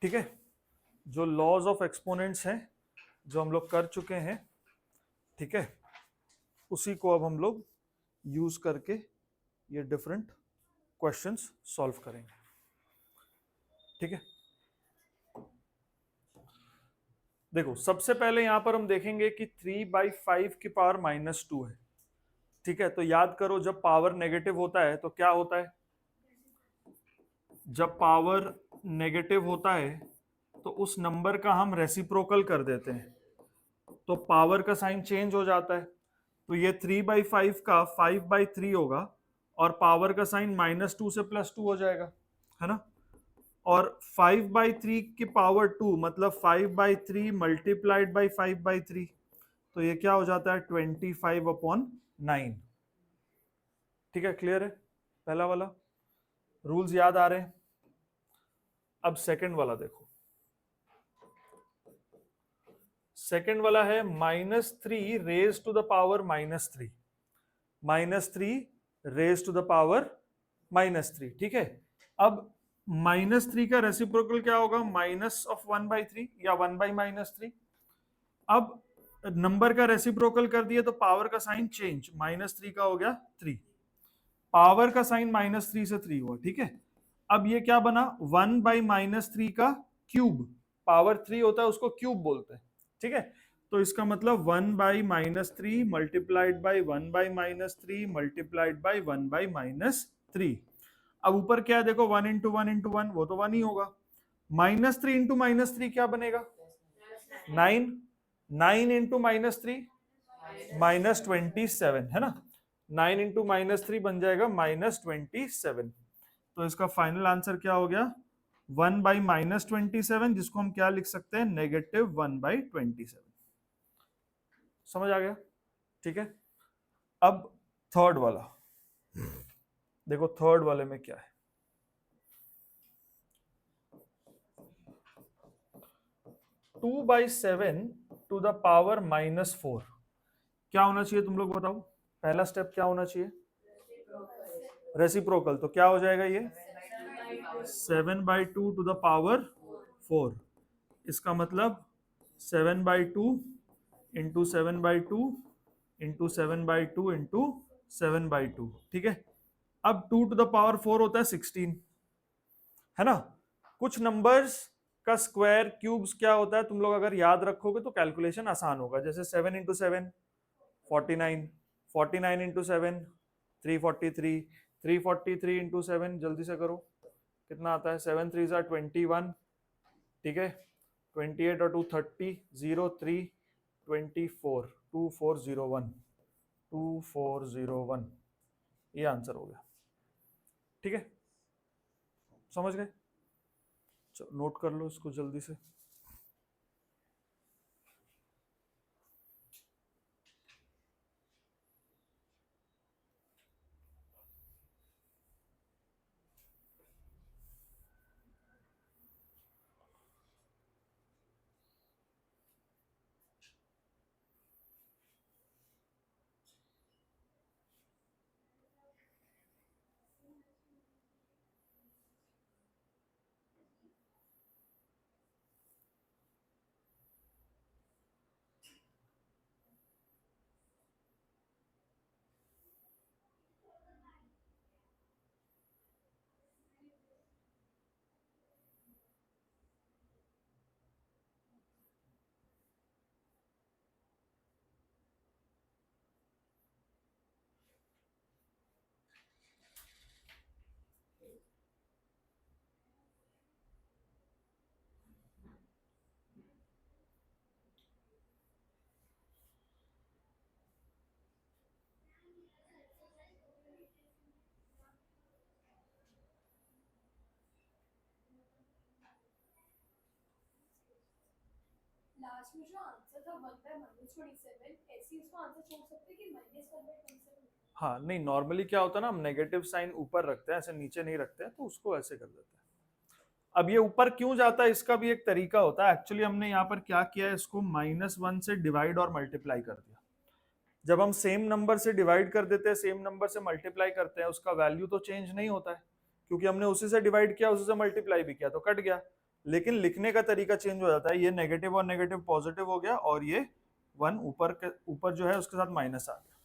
ठीक है, जो लॉज ऑफ एक्सपोनेंट्स हैं जो हम लोग कर चुके हैं, ठीक है, उसी को अब हम लोग यूज करके ये डिफरेंट क्वेश्चंस सॉल्व करेंगे। ठीक है, देखो सबसे पहले यहां पर हम देखेंगे कि 3/5 की पावर -2 है। ठीक है, तो याद करो जब पावर नेगेटिव होता है तो क्या होता है, जब पावर नेगेटिव होता है तो उस नंबर का हम रेसिप्रोकल कर देते हैं, तो पावर का साइन चेंज हो जाता है। तो ये 3/5 का 5/3 होगा और पावर का साइन -2 से +2 हो जाएगा, है ना। और 5/3 की पावर 2 मतलब 5/3 मल्टीप्लाइड बाई 5/3, तो ये क्या हो जाता है 25/9। ठीक है, क्लियर है पहला वाला, रूल्स याद आ रहे हैं। अब सेकंड वाला देखो, सेकंड वाला है -3 raise to the power -3, -3 raise to the power -3। ठीक है, अब -3 का रेसिप्रोकल क्या होगा, -1/3 या 1/-3। अब नंबर का रेसिप्रोकल कर दिए तो पावर का साइन चेंज, -3 का हो गया 3, पावर का साइन -3 से 3 हुआ। ठीक है, अब ये क्या बना, 1/-3 का क्यूब, पावर 3 होता है उसको क्यूब बोलते हैं। ठीक है, तो इसका मतलब 1/-3 मल्टीप्लाइड बाई 1/-3 मल्टीप्लाइड बाई 1/-3। अब ऊपर क्या है देखो, 1 इंटू 1 इंटू 1, वो तो 1 ही होगा। -3 इंटू -3 क्या बनेगा, 9, 9 इंटू -3 -27, है ना। 9 इंटू -3 बन जाएगा -27। तो इसका फाइनल आंसर क्या हो गया, 1/-27, जिसको हम क्या लिख सकते हैं, -1/27। समझ आ गया। ठीक है, अब थर्ड वाला देखो, थर्ड वाले में क्या है, 2/7 टू द पावर -4 क्या होना चाहिए, तुम लोग बताओ। पहला स्टेप क्या होना चाहिए, रेसिप्रोकल, तो क्या हो जाएगा ये 7/2 टू द पावर 4। इसका मतलब 7/2 इंटू 7/2 इंटू 7/2 इंटू 7/2। ठीक है, अब 2 टू द पावर 4 होता है 16, है ना। कुछ नंबर्स का स्क्वायर क्यूब्स क्या होता है, तुम लोग अगर याद रखोगे तो कैलकुलेशन आसान होगा। जैसे 7 इंटू 7 49, 49 इंटू 7 343, 343 इंटू 7 जल्दी से करो कितना आता है, 7 3 21। ठीक है, 28 और 2 30, 0 3 24, 2401, 2401, ये आंसर हो गया। ठीक है, समझ गए, चलो नोट कर लो इसको जल्दी से। लास्ट में जो आंसर था 1/-27, ऐसे इसको आंसर छोड़ सकते हैं कि -1/27। हाँ नहीं, नॉर्मली क्या होता है ना, हम नेगेटिव साइन ऊपर रखते हैं, ऐसे नीचे नहीं रखते हैं, तो उसको ऐसे कर देते हैं। अब ये ऊपर क्यों जाता है, इसका भी एक तरीका होता है। एक्चुअली हमने यहाँ पर क्या किया है, इसको -1 से डिवाइड और मल्टीप्लाई कर दिया। जब हम सेम नंबर से डिवाइड कर देते हैं, सेम नंबर से मल्टीप्लाई करते हैं, उसका वैल्यू तो चेंज नहीं होता है, क्योंकि हमने उसी से डिवाइड किया, उसी से मल्टीप्लाई भी किया, तो कट गया। लेकिन लिखने का तरीका चेंज हो जाता है, ये नेगेटिव और नेगेटिव पॉजिटिव हो गया और ये 1 ऊपर जो है उसके साथ माइनस आ गया।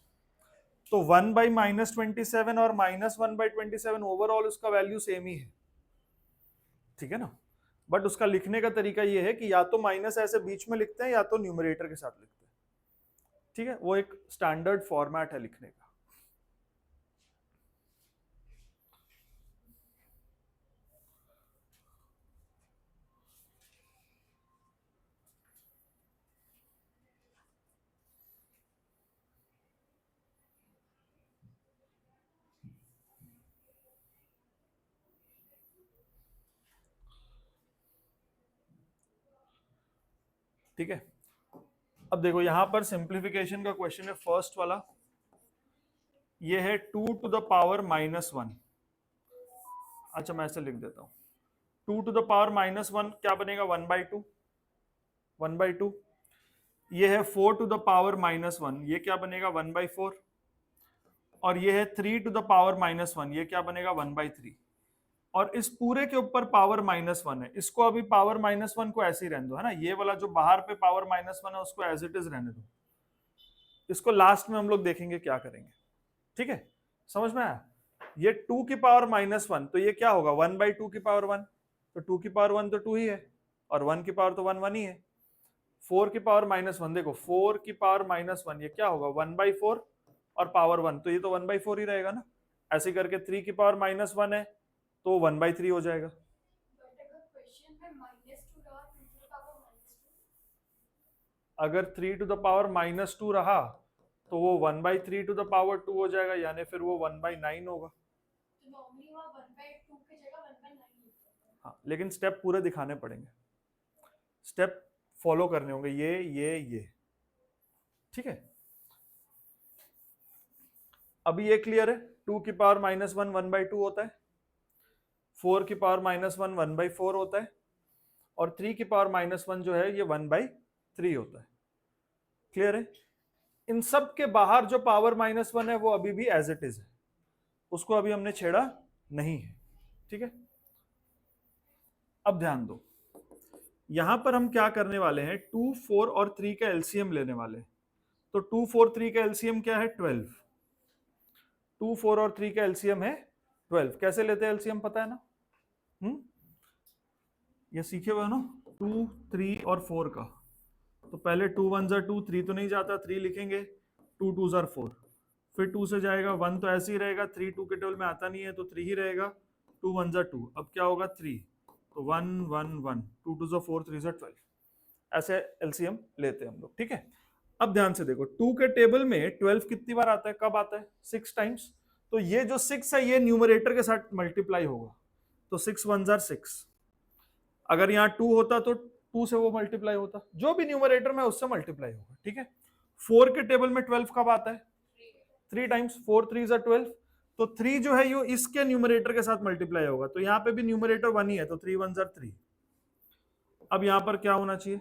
तो 1/-27 और -1/27 ओवरऑल उसका वैल्यू सेम ही है, ठीक है ना। बट उसका लिखने का तरीका ये है कि या तो माइनस ऐसे बीच में लिखते हैं या तो न्यूमरेटर के साथ लिखते हैं, ठीक है। वो एक स्टैंडर्ड फॉर्मेट है लिखने का। ठीक है, अब देखो यहां पर सिंप्लीफिकेशन का क्वेश्चन है फर्स्ट वाला, ये है 2 टू द पावर -1। अच्छा मैं ऐसे लिख देता हूं, 2 टू द पावर -1 क्या बनेगा, 1/2, 1/2। ये है 4 टू द पावर -1, ये क्या बनेगा, 1/4। और ये है 3 टू द पावर -1, ये क्या बनेगा, 1/3। और इस पूरे के ऊपर पावर -1 है, इसको अभी पावर -1 को ऐसे ही रहने दो, है ना। ये वाला जो बाहर पे पावर -1 है उसको एज इट इज रहने दो, इसको लास्ट में हम लोग देखेंगे क्या करेंगे, ठीक है। समझ में आया। ये 2 की पावर -1, तो ये क्या होगा, 1/2 की पावर 1, तो 2 की पावर 1 तो 2 ही है, और 1 की पावर तो 1 1 ही है। 4 की पावर -1, देखो 4 की पावर -1 ये क्या होगा, 1/4 और पावर 1, तो ये तो 1/4 ही रहेगा ना। ऐसे करके 3 की पावर -1 है तो 1/3 हो जाएगा। बट अगर क्वेश्चन में -2 रहा 2 टू द पावर -2, अगर 3 टू द पावर -2 रहा तो वो 1/3 टू द पावर 2 हो जाएगा, यानी फिर वो 1/9 होगा। तो नॉर्मली वहाँ 1/2 की जगह 1/9 लिखते हैं। हाँ, लेकिन स्टेप पूरे दिखाने पड़ेंगे, स्टेप फॉलो करने होंगे, ये, ठीक है। अभी ये क्लियर है, 2 की पावर -1 1/2 होता है, 4 की पावर -1 1/4 होता है, और 3 की पावर -1 जो है ये 1/3 होता है। क्लियर है। इन सब के बाहर जो पावर -1 है वो अभी भी एज इट इज है, उसको अभी हमने छेड़ा नहीं है, ठीक है। अब ध्यान दो, यहां पर हम क्या करने वाले हैं, 2 4 और 3 का एलसीएम लेने वाले हैं। तो 2 4 3 का एलसीएम क्या है, 12। 2 4 और 3 का एलसीएम है 12। कैसे लेते हैं एलसीएम, पता है ना। ये सीखे हुए हो ना, 2 3 और 4 का। तो पहले 2 1 ज़ा 2, 3 तो नहीं जाता, 3 लिखेंगे, 2 2 ज़ा 4, फिर 2 से जाएगा 1 तो ऐसे ही रहेगा, 3 2 के टेबल में आता नहीं है तो 3 ही रहेगा, 2 1 ज़ा 2, अब क्या होगा 3, तो 1 1 1, 2 2 ज़ा 4, 3 ज़ा 12। ऐसे एलसीएम लेते हैं हम लोग, ठीक है। अब ध्यान से देखो, 2 के टेबल में 12 कितनी बार आता है, कब आता है, 6 टाइम्स। तो ये जो 6 है ये न्यूमरेटर के साथ मल्टीप्लाई होगा, तो 6 1 ज़ा 6। अगर यहाँ 2 होता तो 2 से वो मल्टीप्लाई होता, जो भी न्यूमरेटर में उससे मल्टीप्लाई होगा, ठीक है। 4 के टेबल में 12 कब आता है, 3 टाइम्स, 4 3 ज़ा 12। तो 3 जो है ये इसके न्यूमरेटर के साथ मल्टीप्लाई होगा, तो यहाँ पे भी न्यूमरेटर 1 ही है, तो 3 1 ज़ा 3। अब यहाँ पर क्या होना चाहिए,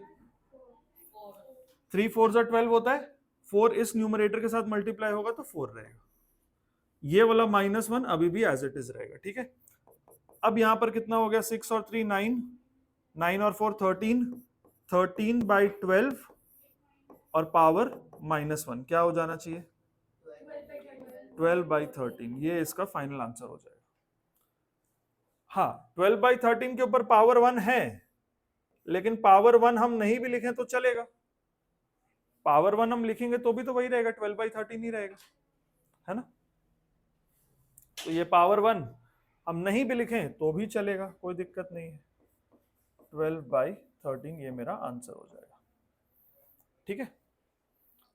3 4 ज़ा 12 होता है, 4 इस न्यूमरेटर के साथ मल्टीप्लाई होगा तो 4 रहेगा। ये वाला -1 अभी भी एज इट इज रहेगा, ठीक है। अब यहाँ पर कितना हो गया, 6 और 3 9, 9 और 4 13, 13/12 और पावर -1 क्या हो जाना चाहिए, 12/13। ये इसका फाइनल आंसर हो जाएगा। हाँ, 12/13 के ऊपर पावर 1 है, लेकिन पावर 1 हम नहीं भी लिखें तो चलेगा, पावर 1 हम लिखेंगे तो भी तो वही रहेगा, 12/13 ही रहेगा, है ना। तो ये पावर 1 हम नहीं भी लिखें तो भी चलेगा, कोई दिक्कत नहीं है। 12/13 ये मेरा आंसर हो जाएगा, ठीक है,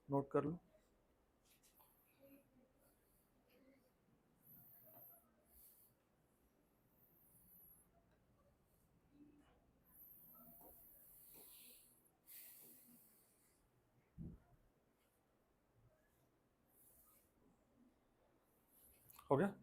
नोट कर लो। हो गया।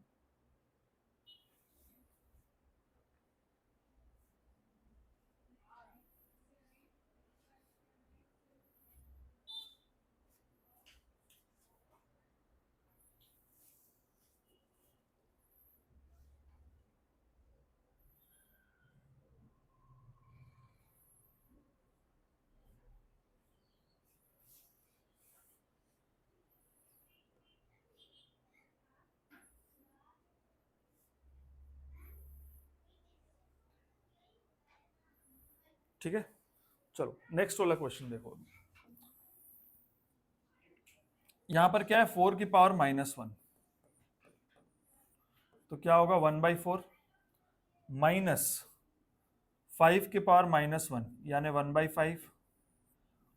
ठीक है, चलो नेक्स्ट वाला क्वेश्चन देखो। यहां पर क्या है, 4 की पावर -1, तो क्या होगा 1/4 माइनस 5 की पावर -1 यानी 1/5,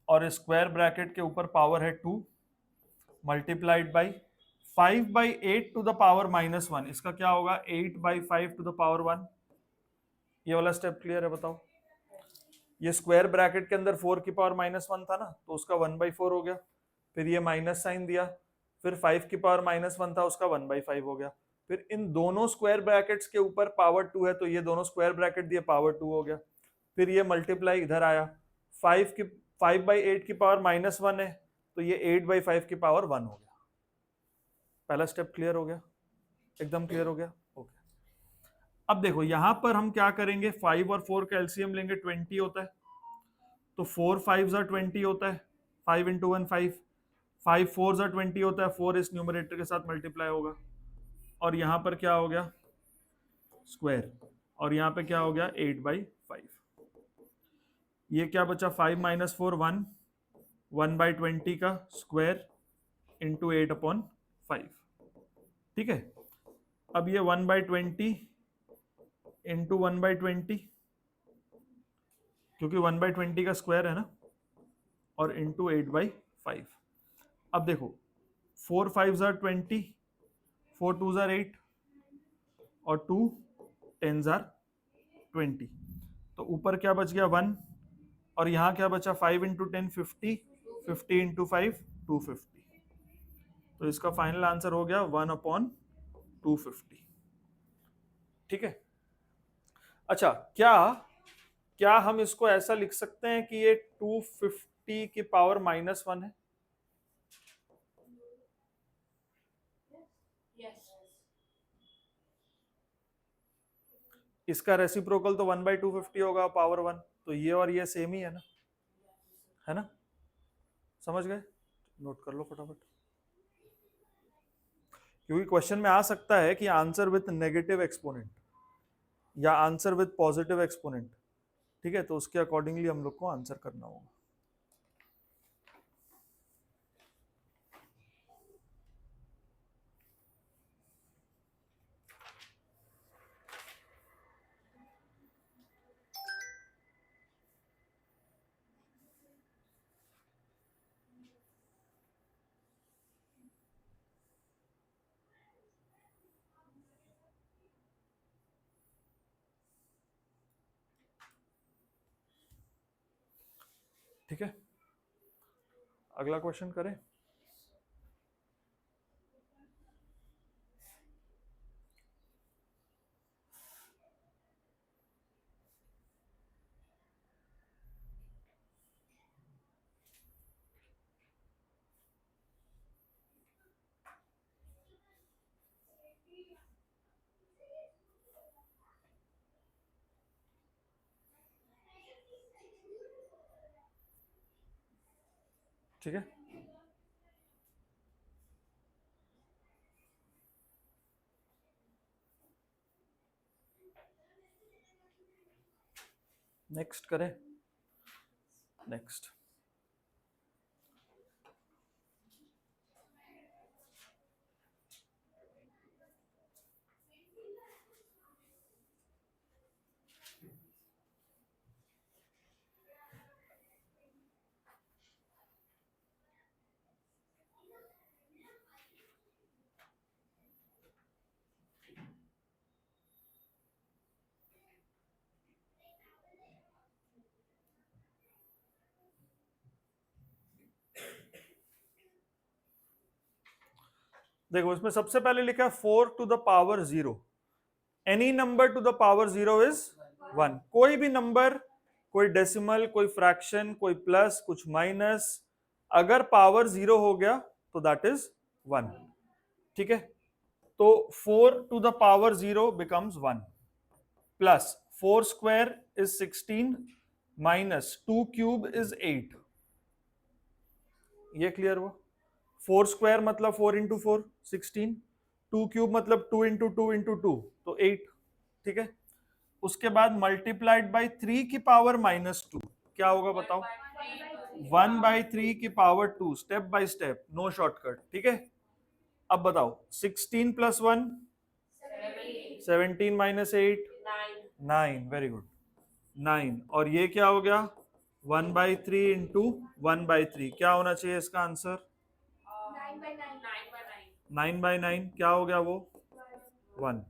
और स्क्वायर ब्रैकेट के ऊपर पावर है 2 multiplied by 5/8 to the power -1, इसका क्या होगा 8/5 टू द पावर 1। ये वाला स्टेप क्लियर है, बताओ। ये स्क्वायर ब्रैकेट के अंदर 4 की पावर -1 था ना, तो उसका 1/4 हो गया, फिर ये माइनस साइन दिया, फिर 5 की पावर -1 था, उसका 1/5 हो गया, फिर इन दोनों स्क्वायर ब्रैकेट्स के ऊपर पावर 2 है, तो ये दोनों स्क्वायर ब्रैकेट दिए पावर 2 हो गया, फिर ये मल्टीप्लाई इधर आया, 5/8 की पावर -1 है, तो ये 8/5 की पावर 1 हो गया। पहला स्टेप क्लियर हो गया, एकदम क्लियर हो गया, ओके। अब देखो यहां पर हम क्या करेंगे, 5 और 4 का एलसीएम लेंगे, 20 होता है, तो 4 5 20 होता है, 5 इंटू 1 5, 5 4 20 होता है, 4 इस न्यूमरेटर के साथ मल्टीप्लाई होगा, और यहां पर क्या हो गया स्क्वायर, और यहां पे क्या हो गया 8/5। ये क्या बचा 5 - 4 1, 1/20 का स्क्वायर इंटू 8/5, ठीक है। अब ये 1/20 इंटू 1/20, क्योंकि 1/20 का स्क्वायर है ना, और इंटू 8/5। अब देखो 4 5 20, 4 2 8, और 2 10 20, तो ऊपर क्या बच गया 1, और यहाँ क्या बचा 5 इंटू 10 50, 50 इंटू 5 250, तो इसका फाइनल आंसर हो गया 1/250, ठीक है। अच्छा, क्या क्या हम इसको ऐसा लिख सकते हैं कि ये 250 की पावर -1 है? Yes. इसका रेसिप्रोकल तो 1/250 होगा पावर 1, तो ये और ये सेम ही है ना, समझ गए, नोट कर लो फटाफट, क्योंकि क्वेश्चन में आ सकता है कि आंसर विथ नेगेटिव एक्सपोनेंट या आंसर विथ पॉजिटिव एक्सपोनेंट, ठीक है, तो उसके अकॉर्डिंगली हम लोग को आंसर करना होगा। ठीक है, अगला क्वेश्चन करें। ठीक है, नेक्स्ट करें, नेक्स्ट। देखो इसमें सबसे पहले लिखा है 4 to the power 0, any number to the power 0 is 1, कोई भी नंबर, कोई डेसिमल, कोई फ्रैक्शन, कोई प्लस, कुछ माइनस, अगर पावर 0 हो गया तो दैट इज 1, ठीक है। तो 4 to the power 0 becomes 1, plus 4 square is 16 minus 2 cube is 8, ये क्लियर हुआ। 4 स्क्वायर मतलब 4 इंटू 4 16, 2 क्यूब मतलब 2 इंटू 2 इंटू 2 तो 8, ठीक है। उसके बाद मल्टीप्लाइड बाई 3 की पावर -2 क्या होगा बताओ? 1/3 की power 2, step by step, no shortcut, ठीक है। अब बताओ 16 + 1 17 - 8 9, वेरी गुड 9, और ये क्या हो गया 1/3 इंटू 1/3, क्या होना चाहिए इसका आंसर? 9/9 क्या हो गया वो 1,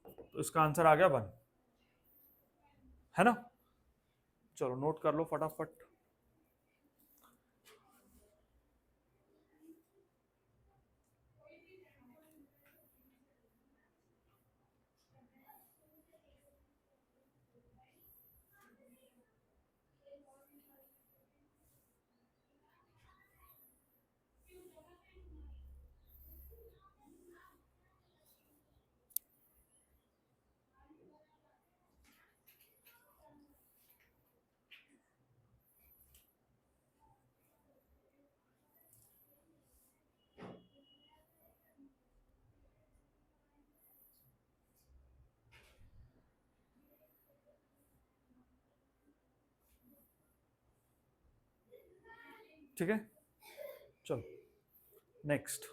तो इसका आंसर आ गया 1, है ना। चलो नोट कर लो फटाफट। ठीक है, चलो next.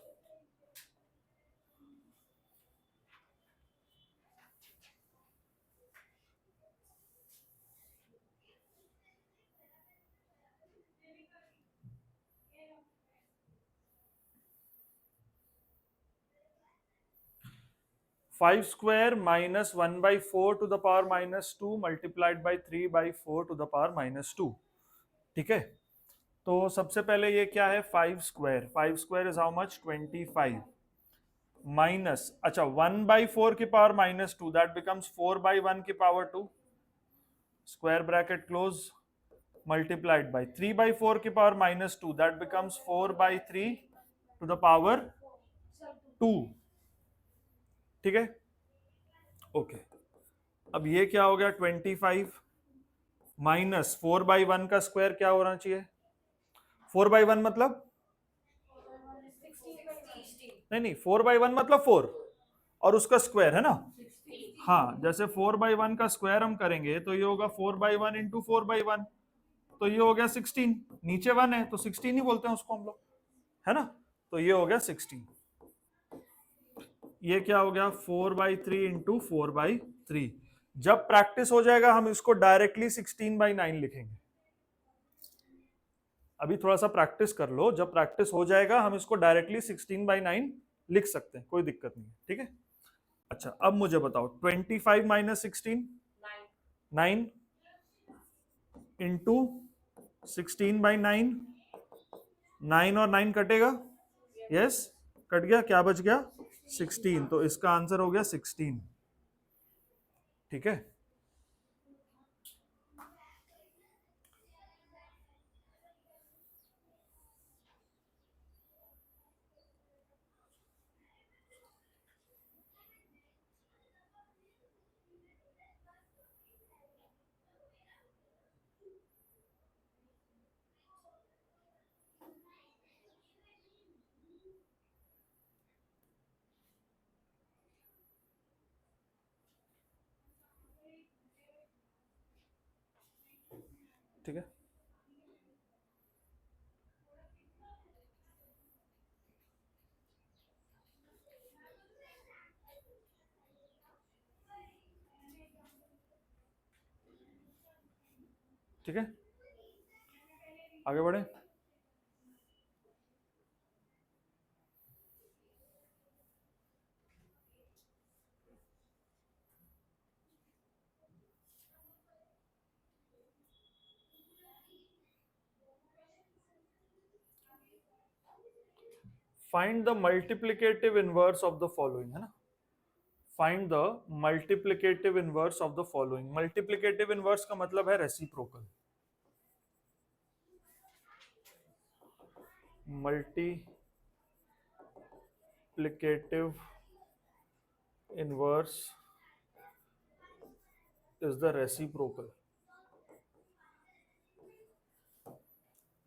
Five square minus 1/4 to the power -2 multiplied by 3/4 to the power -2, ठीक है। तो सबसे पहले ये क्या है 5 square, 5 square is how much 25 minus, अच्छा 1/4 की पावर -2 दैट बिकम्स 4/1 की power 2, square bracket close, multiplied by 3/4 की power -2 that becomes 4/3 to the power 2, ठीक है। ओके, अब ये क्या हो गया 25 माइनस 4/1 का स्क्वायर क्या होना चाहिए 4/1 मतलब नहीं 4/1 मतलब 4 और उसका स्क्वायर है ना। हाँ, जैसे 4/1 का स्क्वायर हम करेंगे तो ये होगा 4/1 इंटू 4/1, तो ये हो गया 16, नीचे 1 है तो 16 ही बोलते हैं उसको हम लोग, है ना। तो ये हो गया 16, ये क्या हो गया 4/3 इंटू 4/3। जब प्रैक्टिस हो जाएगा हम इसको डायरेक्टली 16/9 लिखेंगे। अभी थोड़ा सा प्रैक्टिस कर लो, जब प्रैक्टिस हो जाएगा हम इसको डायरेक्टली 16/9 लिख सकते हैं, कोई दिक्कत नहीं है, ठीक है। अच्छा अब मुझे बताओ 25 माइनस 16 9 इंटू 16/9, 9 और 9 कटेगा, यस कट गया, क्या बच गया 16, तो इसका आंसर हो गया 16, ठीक है। ठीक है, ठीक है, आगे बढ़े। Find the multiplicative inverse of the following, है ना। Find the multiplicative inverse of the following, multiplicative inverse का मतलब है reciprocal, multiplicative inverse is the reciprocal,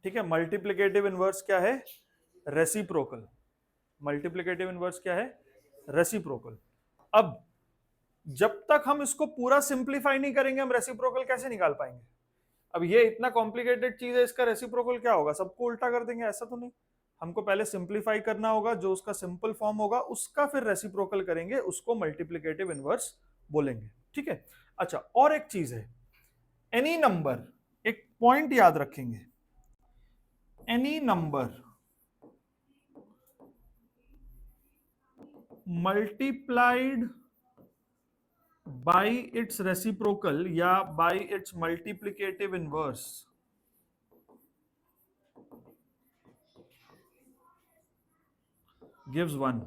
ठीक है। मल्टीप्लिकेटिव इनवर्स क्या है रेसिप्रोकल, मल्टीप्लिकेटिव इनवर्स क्या है रेसिप्रोकल। अब जब तक हम इसको पूरा सिंप्लीफाई नहीं करेंगे हम रेसिप्रोकल कैसे निकाल पाएंगे? अब ये इतना कॉम्प्लिकेटेड चीज है, इसका रेसिप्रोकल क्या होगा? सबको उल्टा कर देंगे? ऐसा तो नहीं, हमको पहले सिंप्लीफाई करना होगा, जो उसका सिंपल फॉर्म होगा उसका फिर रेसिप्रोकल करेंगे, उसको मल्टीप्लिकेटिव इनवर्स बोलेंगे, ठीक है। अच्छा, और एक चीज है, एनी नंबर, एक पॉइंट याद रखेंगे, any number multiplied by its reciprocal या by its multiplicative inverse gives 1।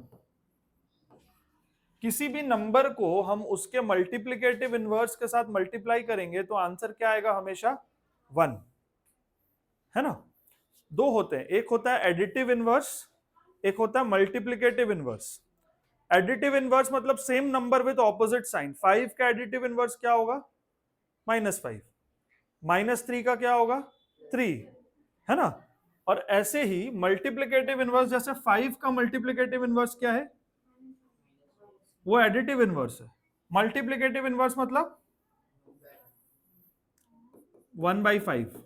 किसी भी नंबर को हम उसके मल्टीप्लिकेटिव इनवर्स के साथ मल्टीप्लाई करेंगे तो आंसर क्या आएगा? हमेशा 1, है ना। दो होते हैं, एक होता है एडिटिव इनवर्स, एक होता है मल्टीप्लिकेटिव इनवर्स। एडिटिव इनवर्स मतलब same number with opposite sign. 5 का एडिटिव इनवर्स क्या होगा? -5। -3 का क्या होगा? 3, है ना। और ऐसे ही मल्टीप्लिकेटिव इनवर्स, जैसे 5 का मल्टीप्लिकेटिव इनवर्स क्या है? वो एडिटिव इनवर्स है। मल्टीप्लिकेटिव इनवर्स मतलब 1/5।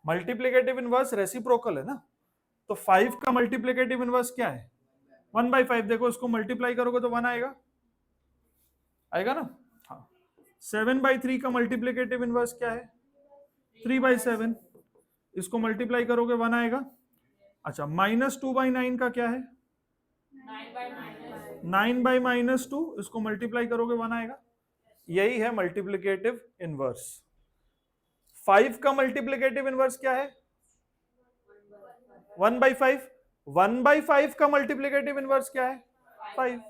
मल्टीप्लिकेटिव इनवर्स रेसिप्रोकल है ना, तो 5 का मल्टीप्लिकेटिव इनवर्स क्या है? 1/5। देखो इसको मल्टीप्लाई करोगे तो 1 आएगा, आएगा ना। हाँ, 7/3 का मल्टीप्लिकेटिव इनवर्स क्या है? 3/7। इसको मल्टीप्लाई करोगे 1 आएगा। अच्छा, -2/9 का क्या है? 9/-2। इसको मल्टीप्लाई करोगे 1 आएगा। यही है मल्टीप्लिकेटिव इनवर्स। 5 का मल्टीप्लिकेटिव इनवर्स क्या है? 1/5। 1/5 का मल्टीप्लिकेटिव इनवर्स क्या है? 5।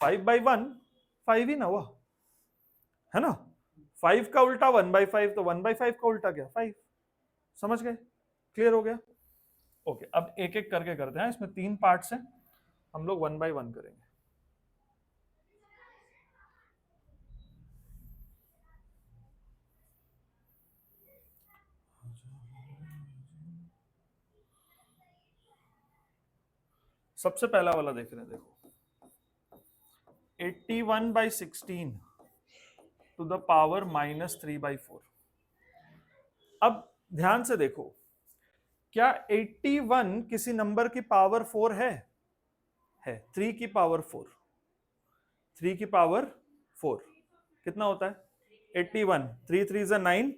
5/1 5 ही ना हुआ, है ना। 5 का उल्टा 1/5, तो 1/5 का उल्टा क्या? 5। समझ गए? क्लियर हो गया? ओके, अब एक एक करके करते हैं, इसमें 3 पार्ट्स हैं, हम लोग 1 बाय 1 करेंगे। सबसे पहला वाला देख रहे हैं, देखो 81/16 टू द पावर -3/4। अब ध्यान से देखो, क्या 81 किसी नंबर की पावर 4 है? 3 की पावर 4। 3 की पावर 4 कितना होता है? 81। 3 3 is 9,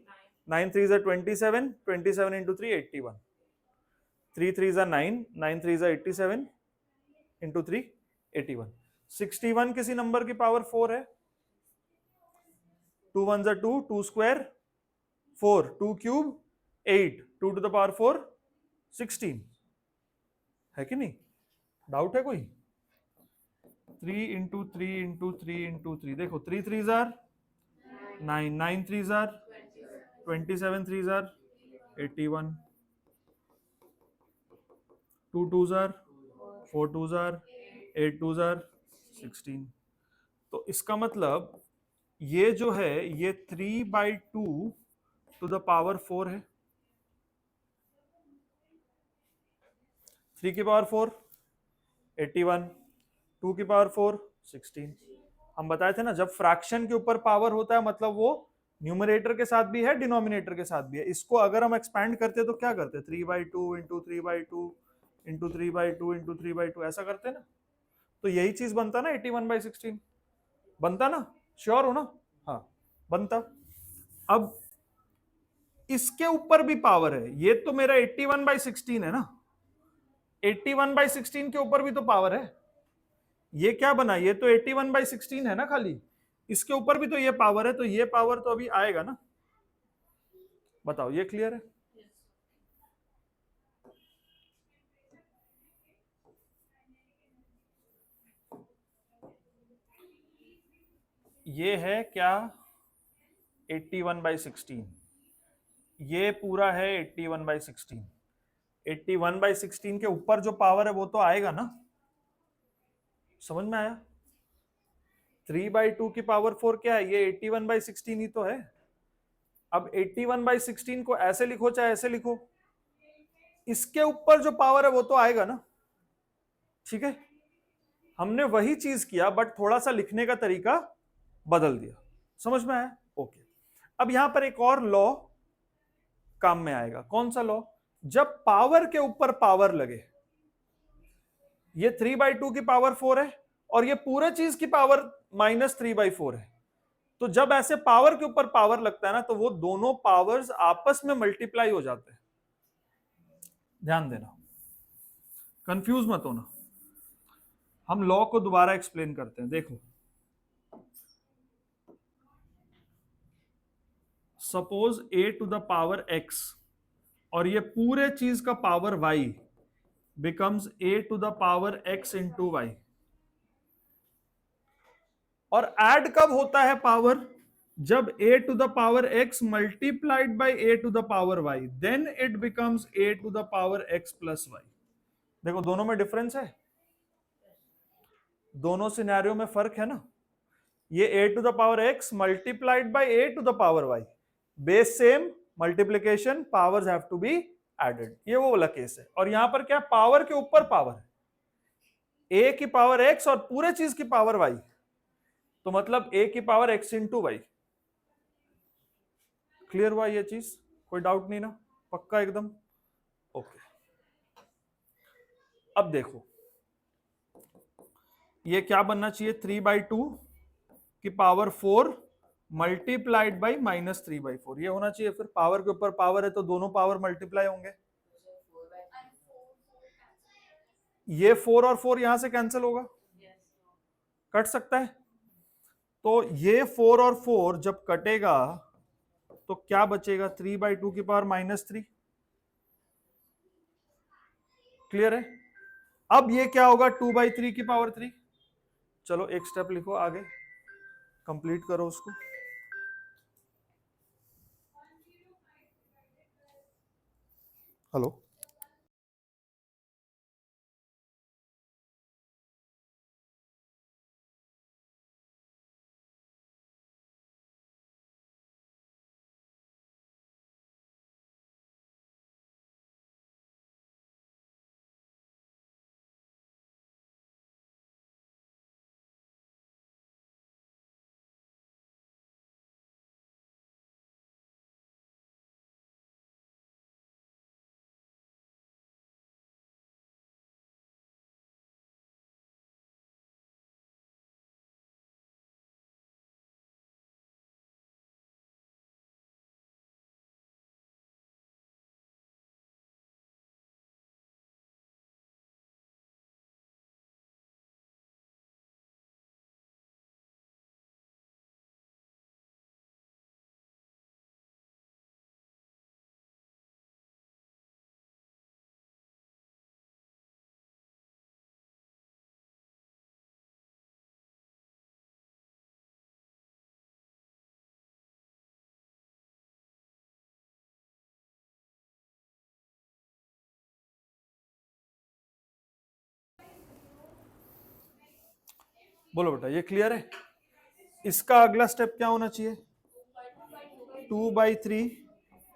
9 3 is 27, 27 into 3 81। 3 3 is 9, 9 3 is 87 into 3 81। 61 किसी नंबर की पावर 4 है? 2 1 is 2, 2 square 4, 2 cube 8, 2 to the power 4 16, है कि नहीं? डाउट है कोई? 3 into 3 into 3 into 3, देखो 3 3s are 9, 9 3s are 27, 3s are 81, 2 2s are 4 2s are 8 2s are 16। तो इसका मतलब ये जो है ये 3/2 टू द पावर 4 है। 3 की पावर 4 81, 2 की पावर 4 16। हम बताए थे ना, जब फ्रैक्शन के ऊपर पावर होता है मतलब वो न्यूमरेटर के साथ भी है, डिनोमिनेटर के साथ भी है। इसको अगर हम एक्सपैंड करते तो क्या करते? 3/2 इंटू 3/2 इंटू 3/2 इंटू 3/2 ऐसा करते ना, तो यही चीज बनता ना 81/16 बनता ना। श्योर हो ना? हाँ बनता। अब इसके ऊपर भी पावर है, ये तो मेरा 81/16 है ना, 81/16 के ऊपर भी तो पावर है। ये क्या बना? ये तो 81/16 है ना खाली, इसके ऊपर भी तो ये पावर है, तो ये पावर तो अभी आएगा ना। बताओ, ये क्लियर है? ये है क्या? 81/16। ये पूरा है 81/16। 81/16 के ऊपर जो पावर है वो तो आएगा ना। समझ में आया? 3/2 की पावर 4 क्या है? ये 81/16 ही तो है। अब 81/16 को ऐसे लिखो चाहे ऐसे लिखो, इसके ऊपर जो पावर है वो तो आएगा ना, ठीक है। हमने वही चीज किया बट थोड़ा सा लिखने का तरीका बदल दिया। समझ में आया? ओके। अब यहां पर एक और लॉ काम में आएगा। कौन सा लॉ? जब पावर के ऊपर पावर लगे, ये 3/2 की पावर 4 है और ये पूरे चीज की पावर -3/4 है, तो जब ऐसे पावर के ऊपर पावर लगता है ना, तो वो दोनों पावर्स आपस में मल्टीप्लाई हो जाते हैं। ध्यान देना, कंफ्यूज मत होना। हम लॉ को दोबारा एक्सप्लेन करते हैं। देखो, suppose a to the power x और ये पूरे चीज का power y becomes a to the power x into y. और ऐड कब होता है पावर? जब a to the power x multiplied by a to the power y, then it becomes a to the power x plus y. देखो दोनों में difference है, दोनों सिनेरियो में फर्क है ना। ये a to the power x multiplied by a to the power y, base same, multiplication, powers have to be added, ये वो वाला केस है। और यहां पर क्या, पावर के ऊपर पावर है, a की पावर x और पूरे चीज की पावर y, तो मतलब a की power x into y. Clear हुआ ये चीज? कोई डाउट नहीं ना? पक्का एकदम? ओके। अब देखो, ये क्या बनना चाहिए, 3/2 की पावर 4 मल्टीप्लाइड बाई -3/4, ये होना चाहिए। फिर पावर के ऊपर पावर है तो दोनों पावर मल्टीप्लाई होंगे। ये 4 और 4 यहां से कैंसिल होगा, कट सकता है। तो ये 4 और 4 जब कटेगा तो क्या बचेगा, 3/2 की पावर -3। क्लियर है? अब ये क्या होगा, 2/3 की पावर 3। चलो एक स्टेप लिखो आगे, कंप्लीट करो उसको। हेलो, बोलो बेटा, ये क्लियर है? इसका अगला स्टेप क्या होना चाहिए, 2/3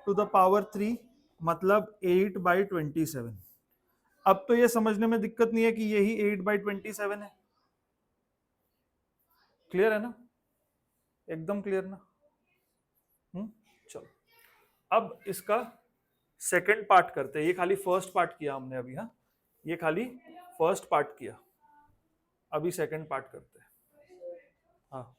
टू द पावर 3 मतलब 8/27। अब तो ये समझने में दिक्कत नहीं है कि यही 8/27 है। क्लियर है ना? एकदम क्लियर ना? चलो अब इसका सेकंड पार्ट करते हैं। ये खाली फर्स्ट पार्ट किया हमने अभी, हाँ, ये खाली फर्स्ट पार्ट किया, अभी सेकंड पार्ट करते हैं। हाँ,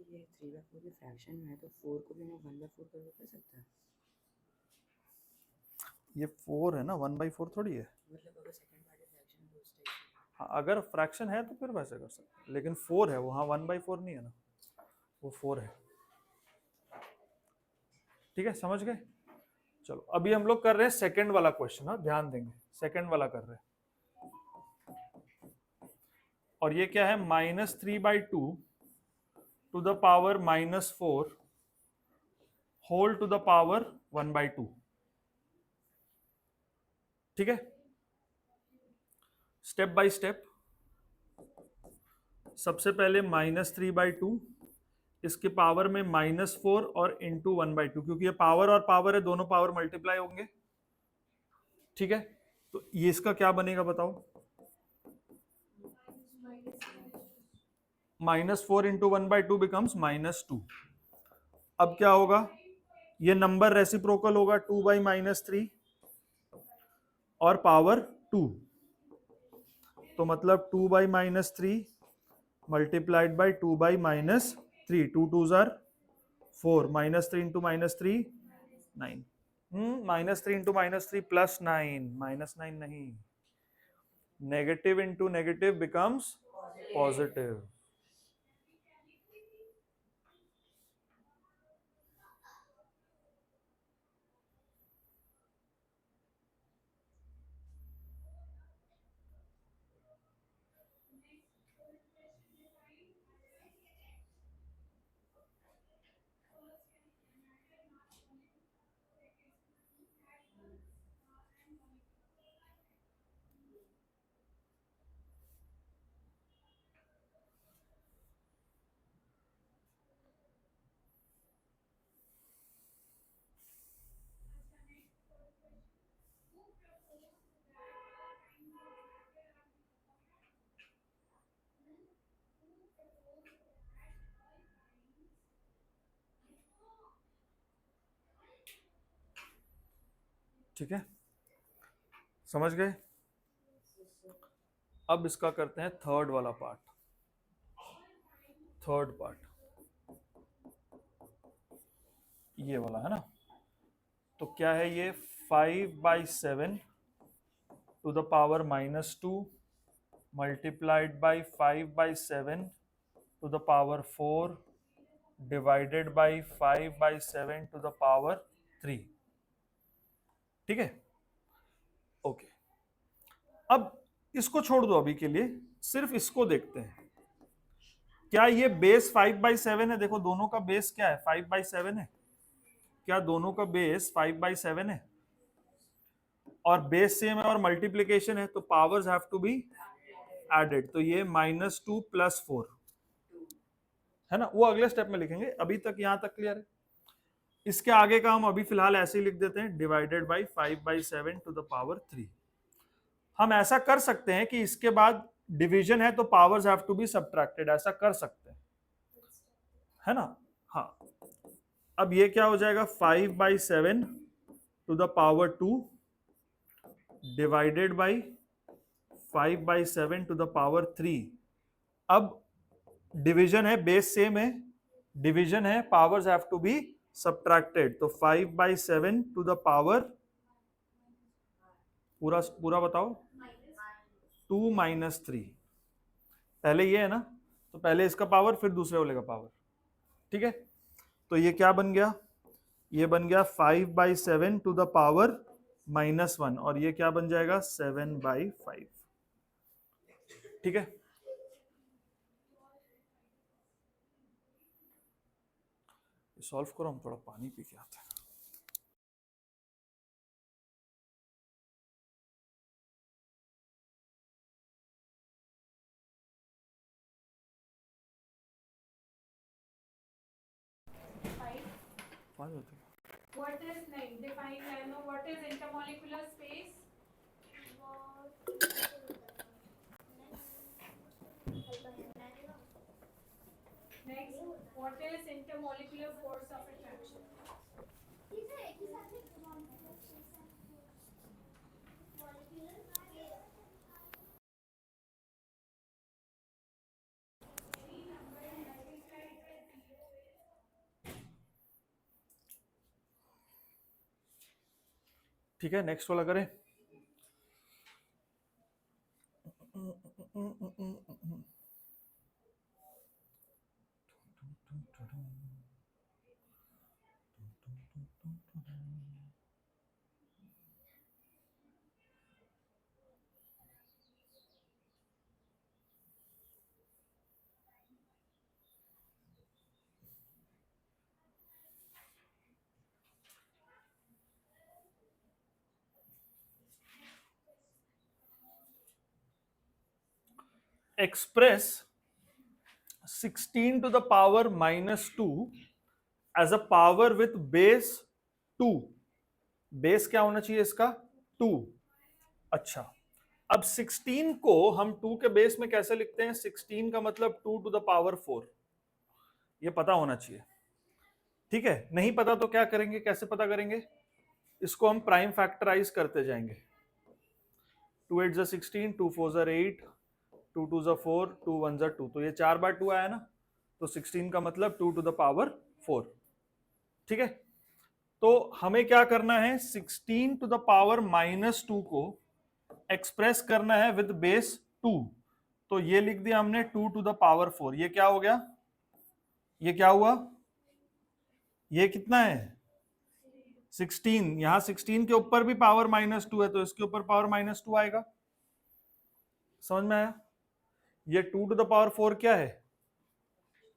ये 3/4 की फ्रैक्शन में है तो 4 को भी मैं 1/4 करके कर सकता है। ये 4 है ना, 1/4 थोड़ी है। मतलब अगर सेकंड पार्ट फ्रैक्शन है उस टाइप हाँ, अगर फ्रैक्शन है तो फिर वैसे कर सकते हैं, लेकिन 4 है वो, हाँ 1/4 नहीं है ना, वो 4 है। ठीक है, समझ गए? चलो अभी हम लोग कर रहे हैं सेकंड वाला क्वेश्चन, हाँ ध्यान देंगे, सेकंड वाला कर रहे हैं। और ये क्या है, -3/2 to the power -4 whole to the power 1/2। ठीक है, स्टेप बाय स्टेप। सबसे पहले -3/2, इसके पावर में -4 और इंटू 1/2, क्योंकि ये पावर और पावर है, दोनों पावर मल्टीप्लाई होंगे। ठीक है, तो ये इसका क्या बनेगा बताओ? -4 इंटू 1/2 बिकम्स -2। अब क्या होगा, ये नंबर रेसिप्रोकल होगा 2/-3 और पावर 2, तो मतलब 2/-3 multiplied by 2/-3, 2 2s are 4, -3 into -3 9, -3 into -3 +9, -9 नहीं, negative into negative becomes positive. ठीक है, समझ गए? अब इसका करते हैं थर्ड वाला पार्ट। थर्ड पार्ट ये वाला है ना, तो क्या है ये, 5/7 to the power -2 multiplied by 5/7 to the power 4 divided by 5/7 to the power 3। ठीक है, ओके। अब इसको छोड़ दो अभी के लिए, सिर्फ इसको देखते हैं। क्या ये बेस 5/7 है? देखो दोनों का बेस क्या है, 5/7 है। क्या दोनों का बेस 5/7 है? और बेस सेम है और मल्टीप्लीकेशन है, तो powers have to be added. तो ये -2 + 4 है ना, वो अगले स्टेप में लिखेंगे, अभी तक यहां तक क्लियर है। इसके आगे का हम अभी फिलहाल ऐसे ही लिख देते हैं, divided by 5/7 to the power 3। हम ऐसा कर सकते हैं कि इसके बाद डिवीजन है तो powers have to be subtracted, ऐसा कर सकते हैं, है ना। हाँ, अब ये क्या हो जाएगा, 5/7 to the power 2 divided by 5/7 to the power 3। अब डिवीजन है, बेस सेम है, डिवीजन है, powers have to be subtracted, तो 5/7 टू द पावर, पूरा पूरा बताओ, 2 - 3। पहले ये है ना, तो पहले इसका पावर फिर दूसरे वाले का पावर। ठीक है, तो ये क्या बन गया, ये बन गया 5/7 टू द पावर -1, और ये क्या बन जाएगा, 7/5। ठीक है, सॉल्व करो, हम थोड़ा पानी पी के आते हैं। What is name? Define nano. What is intermolecular space? Next, what is intermolecular force of attraction? ठीक है, नेक्स्ट वाला करें। Express 16 to the power -2 as a power with base 2। Base क्या होना चाहिए इसका, 2, अच्छा, अब 16 को हम 2 के बेस में कैसे लिखते हैं? 16 का मतलब 2 टू द पावर 4, ये पता होना चाहिए, ठीक है? नहीं पता तो क्या करेंगे, कैसे पता करेंगे? इसको हम प्राइम फैक्टराइज करते जाएंगे। 2 8 16, 2 4 8, 2 2 4, 2 1 2, तो ये 4 बार 2 आया ना, तो 16 का मतलब 2 टू द पावर 4, ठीक है? तो हमें क्या करना है, 16 टू द पावर -2 को एक्सप्रेस करना है विद बेस 2, तो ये लिख दिया हमने 2 टू द पावर 4। ये क्या हो गया, ये क्या हुआ, ये कितना है 16, यहां 16 के ऊपर भी पावर -2 है, तो इसके ऊपर पावर -2 आएगा। समझ में आया? ये 2 टू द पावर 4 क्या है,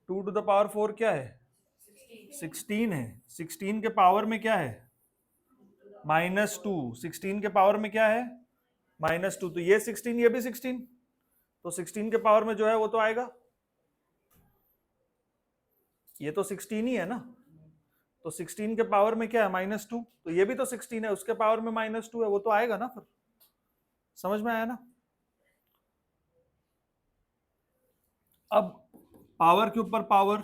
2 टू द पावर 4 क्या है, 16 है। 16 के पावर में क्या है, -2, 16 के पावर में क्या है, -2, तो ये 16, ये भी 16, तो 16 के पावर में जो है वो तो आएगा, ये तो 16 ही है ना, तो 16 के पावर में क्या है, -2, तो ये भी तो 16 है, उसके पावर में -2 है, वो तो आएगा ना फिर। समझ में आया ना? अब पावर के ऊपर पावर,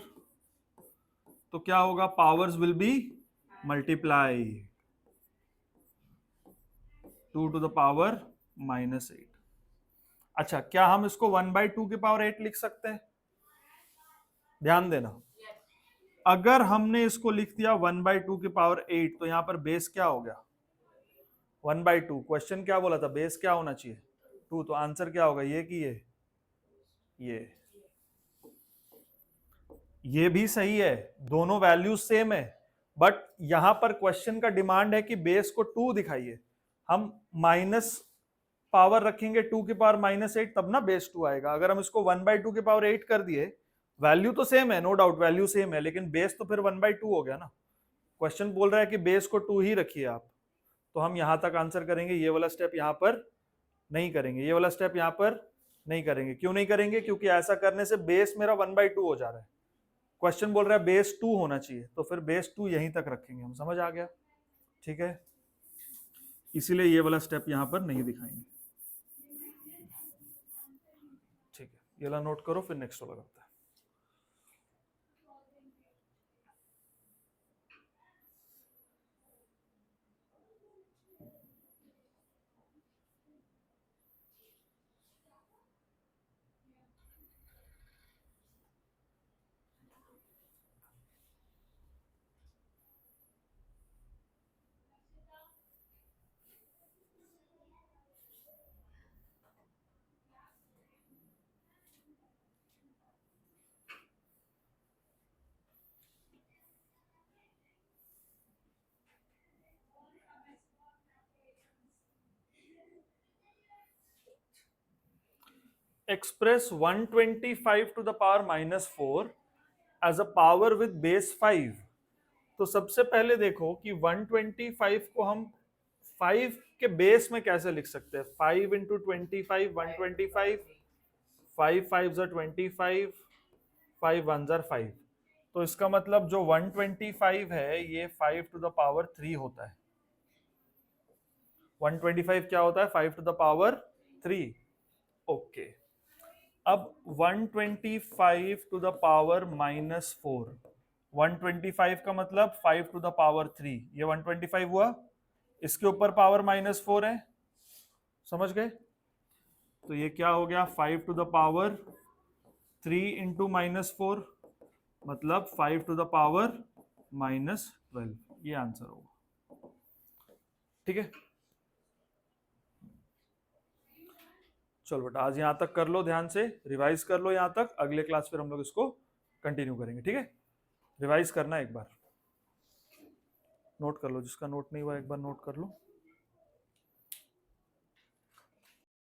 तो क्या होगा, powers will be multiply, 2 to the power -8। अच्छा, क्या हम इसको 1/2 की पावर 8 लिख सकते हैं? ध्यान देना, अगर हमने इसको लिख दिया 1/2 की पावर 8, तो यहां पर बेस क्या हो गया, 1/2। क्वेश्चन क्या बोला था, बेस क्या होना चाहिए, 2, तो आंसर क्या होगा, ये कि ये भी सही है, दोनों वैल्यूज सेम है, बट यहां पर क्वेश्चन का डिमांड है कि बेस को 2 दिखाइए। हम माइनस पावर रखेंगे 2 की पावर -8, तब ना बेस 2 आएगा। अगर हम इसको 1/2 की पावर 8 कर दिए, वैल्यू तो सेम है, नो डाउट वैल्यू सेम है, लेकिन बेस तो फिर 1/2 हो गया ना। क्वेश्चन बोल रहा है कि बेस को 2 ही रखिए आप, तो हम यहां तक आंसर करेंगे, ये वाला स्टेप यहां पर नहीं करेंगे, ये वाला स्टेप यहां पर नहीं करेंगे। क्यों नहीं करेंगे? क्योंकि ऐसा करने से बेस मेरा 1/2 हो जा रहा है, क्वेश्चन बोल रहा है बेस 2 होना चाहिए, तो फिर बेस 2 यहीं तक रखेंगे हम। समझ आ गया? ठीक है, इसीलिए ये वाला स्टेप यहां पर नहीं दिखाएंगे। ठीक है, ये वाला नोट करो, फिर नेक्स्ट वाला करते हैं। Express 125 to the power -4 as a power with base 5। तो सबसे पहले देखो कि 125 को हम 5 के बेस में कैसे लिख सकते हैं। 5 इंटू 25 125, 5 5 25, 5 1 5, तो इसका मतलब जो 125 है ये 5 टू द पावर 3 होता है। 125 क्या होता है, 5 टू द पावर 3। ओके, अब 125 टू द पावर -4, 125 का मतलब 5 टू द पावर 3, ये 125 हुआ, इसके ऊपर पावर -4 है। समझ गए? तो ये क्या हो गया, 5 टू द पावर 3 इंटू -4, मतलब 5 टू द पावर -12, ये आंसर होगा। ठीक है, चलो बेटा आज यहां तक कर लो, ध्यान से रिवाइज कर लो यहां तक, अगले क्लास फिर हम लोग इसको कंटिन्यू करेंगे। ठीक है, रिवाइज करना एक बार, नोट कर लो, जिसका नोट नहीं हुआ एक बार नोट कर लो।